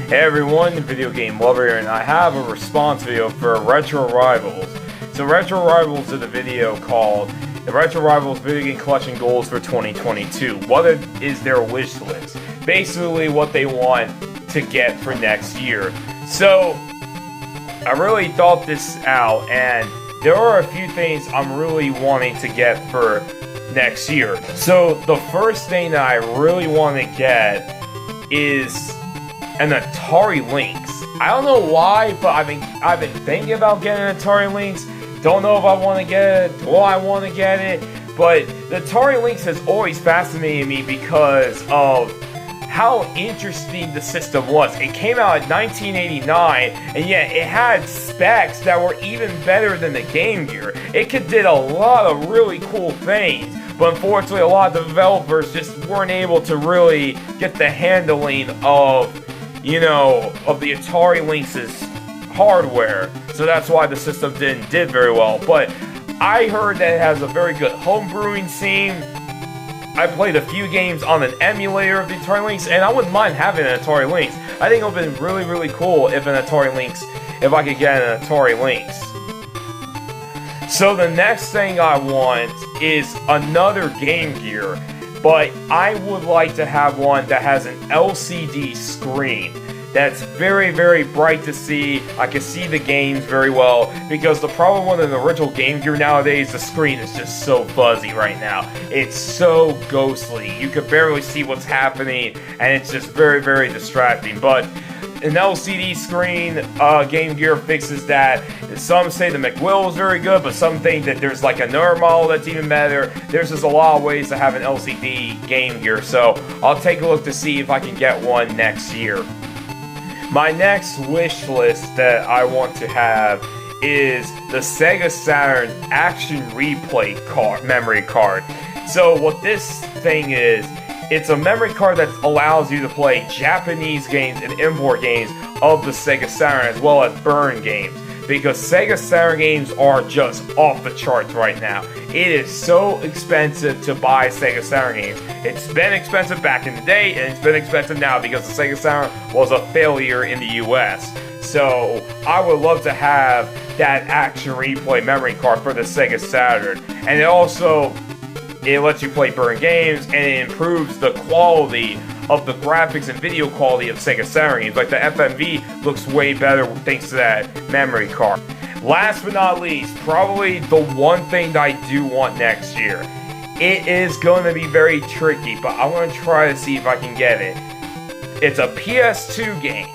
Hey everyone, Video Game Lover here, and I have a response video for Retro Rivals. So Retro Rivals did a video called the Retro Rivals Video Game Collection Goals for 2022. What is their wish list? Basically what they want to get for next year. So I really thought this out, and there are a few things I'm really wanting to get for next year. So the first thing that I really want to get is an Atari Lynx. I don't know why, but I've been thinking about getting an Atari Lynx. Don't know if I want to get it. Do I want to get it? But the Atari Lynx has always fascinated me because of how interesting the system was. It came out in 1989, and yet it had specs that were even better than the Game Gear. It did a lot of really cool things, but unfortunately a lot of developers just weren't able to really get the handling of, of the Atari Lynx's hardware. So that's why the system did very well. But I heard that it has a very good homebrewing scene. I played a few games on an emulator of the Atari Lynx, and I wouldn't mind having an Atari Lynx. I think it would have been really, really cool if I could get an Atari Lynx. So the next thing I want is another Game Gear, but I would like to have one that has an LCD screen. That's very, very bright to see. I can see the games very well, because the problem with an original Game Gear nowadays, the screen is just so fuzzy right now. It's so ghostly. You can barely see what's happening, and it's just very, very distracting. But an LCD screen Game Gear fixes that. Some say the McWill is very good, but some think that there's like another model that's even better. There's just a lot of ways to have an LCD Game Gear, so I'll take a look to see if I can get one next year. My next wish list that I want to have is the Sega Saturn Action Replay memory card. So what this thing is, it's a memory card that allows you to play Japanese games and import games of the Sega Saturn, as well as burn games, because Sega Saturn games are just off the charts right now. It is so expensive to buy Sega Saturn games. It's been expensive back in the day, and it's been expensive now because the Sega Saturn was a failure in the US. So I would love to have that Action Replay memory card for the Sega Saturn. And it lets you play burn games, and it improves the quality of the graphics and video quality of Sega Saturn games. Like the FMV looks way better thanks to that memory card. Last but not least, probably the one thing that I do want next year. It is going to be very tricky, but I want to try to see if I can get it. It's a PS2 game,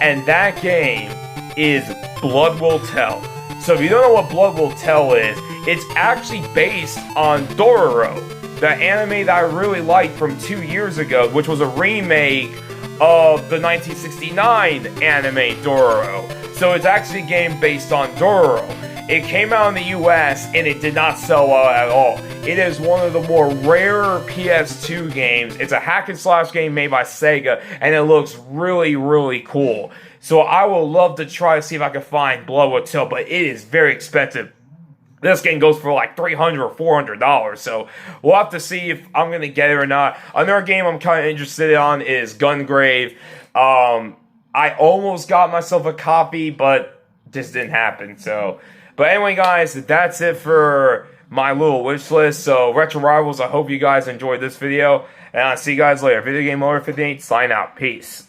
and that game is Blood Will Tell. So if you don't know what Blood Will Tell is, it's actually based on Dororo, the anime that I really liked from 2 years ago, which was a remake of the 1969 anime Dororo. So it's actually a game based on Dororo. It came out in the US, and it did not sell well at all. It is one of the more rare PS2 games. It's a hack and slash game made by Sega, and it looks really, really cool. So I would love to try to see if I can find Blood Will Tell, but it is very expensive. This game goes for like $300 or $400, so we'll have to see if I'm going to get it or not. Another game I'm kind of interested in is Gungrave. I almost got myself a copy, but this didn't happen. But anyway, guys, that's it for my little wish list. So, Retro Rivals, I hope you guys enjoyed this video, and I'll see you guys later. Video Game Lover 58, sign out. Peace.